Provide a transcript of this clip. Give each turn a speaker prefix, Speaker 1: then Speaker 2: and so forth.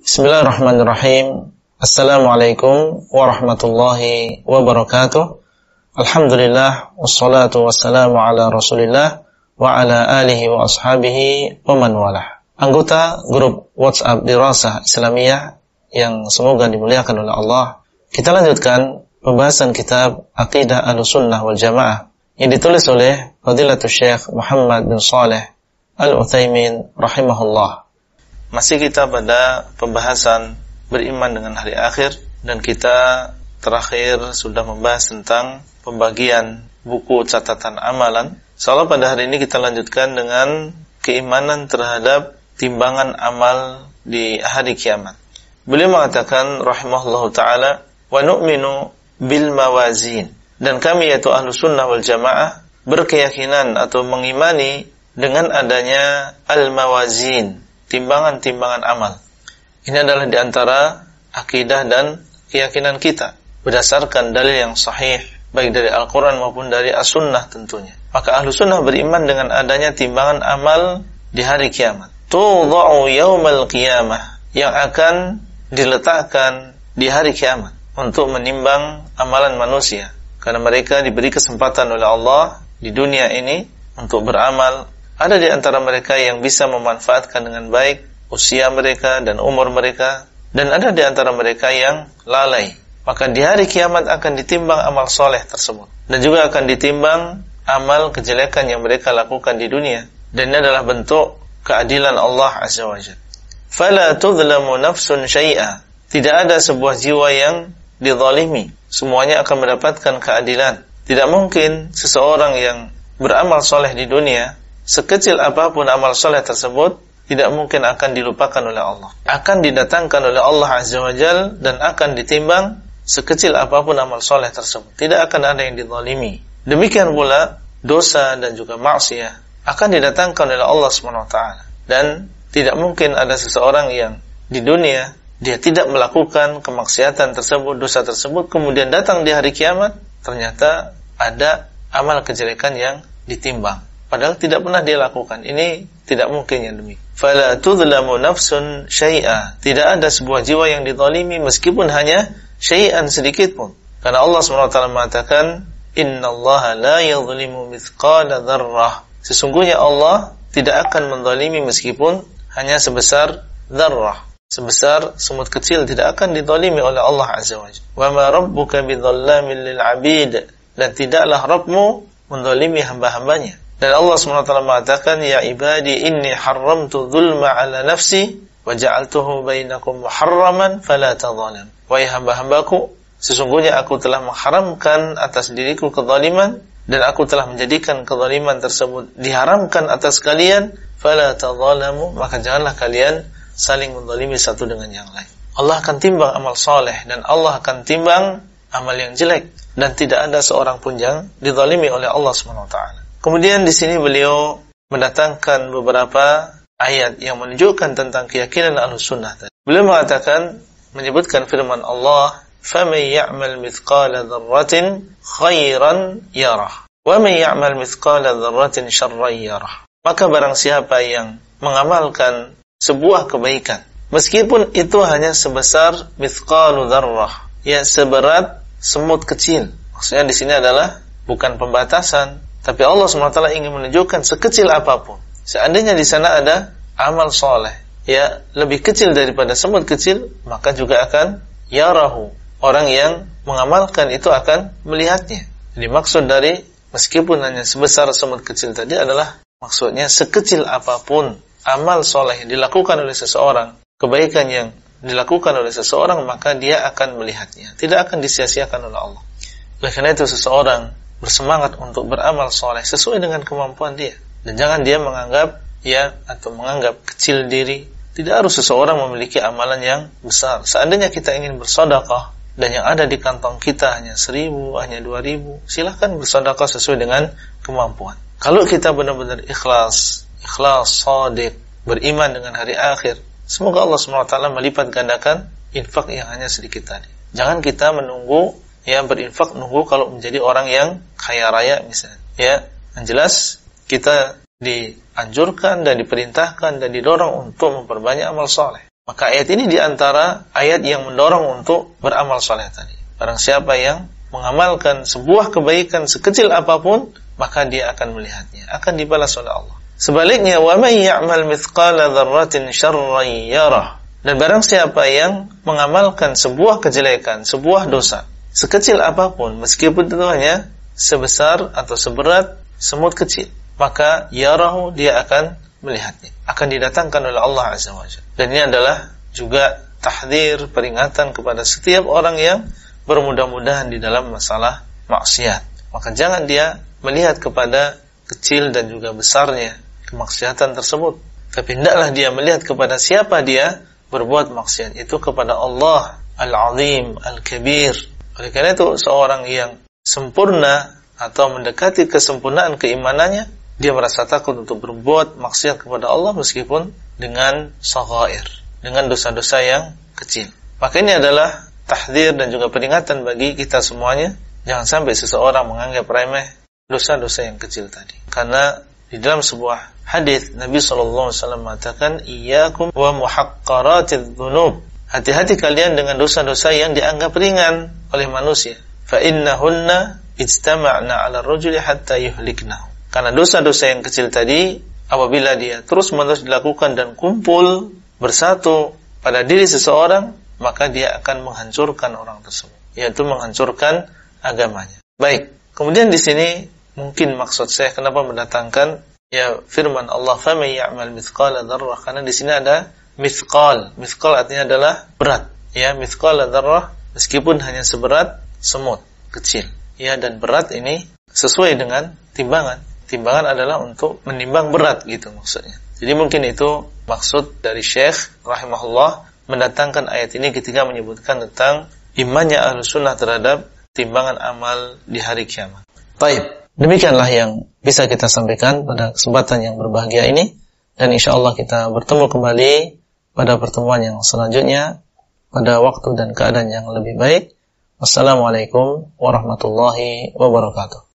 Speaker 1: Bismillahirrahmanirrahim. Assalamualaikum warahmatullahi wabarakatuh. Alhamdulillah, wassalatu wassalamu ala Rasulillah wa ala alihi wa ashabihi wa man walah. Anggota grup WhatsApp Dirasah Islamiyah yang semoga dimuliakan oleh Allah, kita lanjutkan pembahasan kitab Aqidah Ahlussunnah wal Jamaah yang ditulis oleh Fadilatul Syekh Muhammad bin Shalih Al-Utsaimin rahimahullah. Masih kita pada pembahasan beriman dengan hari akhir, dan kita terakhir sudah membahas tentang pembagian buku catatan amalan. Insyaallah pada hari ini kita lanjutkan dengan keimanan terhadap timbangan amal di hari kiamat. Beliau mengatakan rahimahullahu ta'ala, wa nu'minu bil mawazin, dan kami yaitu Ahlussunnah wal Jamaah berkeyakinan atau mengimani dengan adanya al-mawazin, timbangan-timbangan amal. Ini adalah diantara akidah dan keyakinan kita berdasarkan dalil yang sahih baik dari Al-Quran maupun dari As-Sunnah tentunya. Maka Ahlussunnah beriman dengan adanya timbangan amal di hari kiamat. Tudha'u yaumal qiyamah, yang akan diletakkan di hari kiamat untuk menimbang amalan manusia. Karena mereka diberi kesempatan oleh Allah di dunia ini untuk beramal. Ada di antara mereka yang bisa memanfaatkan dengan baik usia mereka dan umur mereka, dan ada di antara mereka yang lalai. Maka di hari kiamat akan ditimbang amal soleh tersebut, dan juga akan ditimbang amal kejelekan yang mereka lakukan di dunia. Dan ini adalah bentuk keadilan Allah Azza wa Jalla. Fala tudlamu nafsun syai'a, tidak ada sebuah jiwa yang dizalimi, semuanya akan mendapatkan keadilan. Tidak mungkin seseorang yang beramal soleh di dunia, sekecil apapun amal soleh tersebut, tidak mungkin akan dilupakan oleh Allah. Akan didatangkan oleh Allah Azza wa Jalla dan akan ditimbang sekecil apapun amal soleh tersebut. Tidak akan ada yang dizalimi. Demikian pula dosa dan juga maksiat akan didatangkan oleh Allah SWT. Dan tidak mungkin ada seseorang yang di dunia dia tidak melakukan kemaksiatan tersebut, dosa tersebut, kemudian datang di hari kiamat ternyata ada amal kejelekan yang ditimbang, padahal tidak pernah dia lakukan. Ini tidak mungkin yang demikian. Fala tudlamu nafsun syai'a, tidak ada sebuah jiwa yang dizalimi meskipun hanya syai'an, sedikit pun. Karena Allah SWT mengatakan, innallaha la yadhlimu mithqala dzarrah, sesungguhnya Allah tidak akan menzalimi meskipun hanya sebesar dzarrah, sebesar semut kecil, tidak akan dizalimi oleh Allah Azza wa Jalla. Wa ma rabbuka bidzallamin lil 'abid, dan tidaklah Rabbmu menzalimi hamba-hambanya. Dan Allah SWT mengatakan, ya ibadi inni haramtu dzulma ala nafsi wa ja'altuhu bainakum muharraman fala tadzalim. Wahai hamba-hambaku, sesungguhnya aku telah mengharamkan atas diriku kezaliman, dan aku telah menjadikan kezaliman tersebut diharamkan atas kalian, fala tadzalamu, maka janganlah kalian saling menzalimi satu dengan yang lain. Allah akan timbang amal soleh, dan Allah akan timbang amal yang jelek, dan tidak ada seorang pun yang dizalimi oleh Allah SWT. Kemudian di sini beliau mendatangkan beberapa ayat yang menunjukkan tentang keyakinan Ahlussunnah. Beliau mengatakan, menyebutkan firman Allah, "Faman ya'mal mithqala dzarratin khairan yarah, wa man ya'mal mithqala dzarratin syarran yarah." Maka barang siapa yang mengamalkan sebuah kebaikan, meskipun itu hanya sebesar mithqalu dzarrah, ya seberat semut kecil. Maksudnya di sini adalah bukan pembatasan, tapi Allah SWT ingin menunjukkan sekecil apapun. Seandainya di sana ada amal soleh, ya lebih kecil daripada semut kecil, maka juga akan yarahu, orang yang mengamalkan itu akan melihatnya. Jadi maksud dari meskipun hanya sebesar semut kecil tadi adalah maksudnya sekecil apapun amal soleh yang dilakukan oleh seseorang, kebaikan yang dilakukan oleh seseorang, maka dia akan melihatnya, tidak akan disia-siakan oleh Allah. Oleh karena itu seseorang bersemangat untuk beramal soleh sesuai dengan kemampuan dia, dan jangan dia menganggap atau menganggap kecil diri. Tidak harus seseorang memiliki amalan yang besar. Seandainya kita ingin bersedekah dan yang ada di kantong kita hanya 1.000, hanya 2.000, silahkan bersedekah sesuai dengan kemampuan. Kalau kita benar-benar ikhlas, shadiq, beriman dengan hari akhir, semoga Allah SWT melipat gandakan infak yang hanya sedikit tadi. Jangan kita menunggu berinfak nunggu kalau menjadi orang yang kaya raya misalnya. Yang jelas kita dianjurkan dan diperintahkan dan didorong untuk memperbanyak amal soleh. Maka ayat ini diantara ayat yang mendorong untuk beramal soleh tadi. Barang siapa yang mengamalkan sebuah kebaikan sekecil apapun, maka dia akan melihatnya, akan dibalas oleh Allah. Sebaliknya, wa may ya'mal mithqala dzarratin syarran yarah. Dan barang siapa yang mengamalkan sebuah kejelekan, sebuah dosa, sekecil apapun, meskipun itu hanya sebesar atau seberat semut kecil, maka yarahu, dia akan melihatnya, akan didatangkan oleh Allah Azza wa Jalla. Dan ini adalah juga tahdzir, peringatan kepada setiap orang yang bermudah-mudahan di dalam masalah maksiat. Maka jangan dia melihat kepada kecil dan juga besarnya kemaksiatan tersebut, tapi hendaklah dia melihat kepada siapa dia berbuat maksiat itu, kepada Allah Al-Azim Al-Kabir. Oleh karena itu, seorang yang sempurna atau mendekati kesempurnaan keimanannya, dia merasa takut untuk berbuat maksiat kepada Allah meskipun dengan shaghair, dengan dosa-dosa yang kecil. Maka ini adalah tahdzir dan juga peringatan bagi kita semuanya. Jangan sampai seseorang menganggap remeh dosa-dosa yang kecil tadi. Karena di dalam sebuah hadis Nabi sallallahu alaihi wasallam mengatakan, iyyakum wa muhaqqaratidz dzunub. Hati-hati kalian dengan dosa-dosa yang dianggap ringan oleh manusia. Fa innahunna ijtama'na 'ala ar-rajuli hatta yuhliknahu. Karena dosa-dosa yang kecil tadi, apabila dia terus-menerus dilakukan dan kumpul bersatu pada diri seseorang, maka dia akan menghancurkan orang tersebut, yaitu menghancurkan agamanya. Baik, kemudian di sini mungkin maksud saya kenapa mendatangkan firman Allah, "Faman ya'mal mithqala dzarrah", karena di sini ada mithqal. Mithqal artinya adalah berat. Ya, mithqala dzarrah meskipun hanya seberat semut kecil. Ya, dan berat ini sesuai dengan timbangan. Timbangan adalah untuk menimbang berat gitu maksudnya. Jadi mungkin itu maksud dari Syekh rahimahullah mendatangkan ayat ini ketika menyebutkan tentang imannya Ahlussunnah terhadap timbangan amal di hari kiamat. Baik. Demikianlah yang bisa kita sampaikan pada kesempatan yang berbahagia ini, dan insyaallah kita bertemu kembali pada pertemuan yang selanjutnya pada waktu dan keadaan yang lebih baik. Wassalamualaikum warahmatullahi wabarakatuh.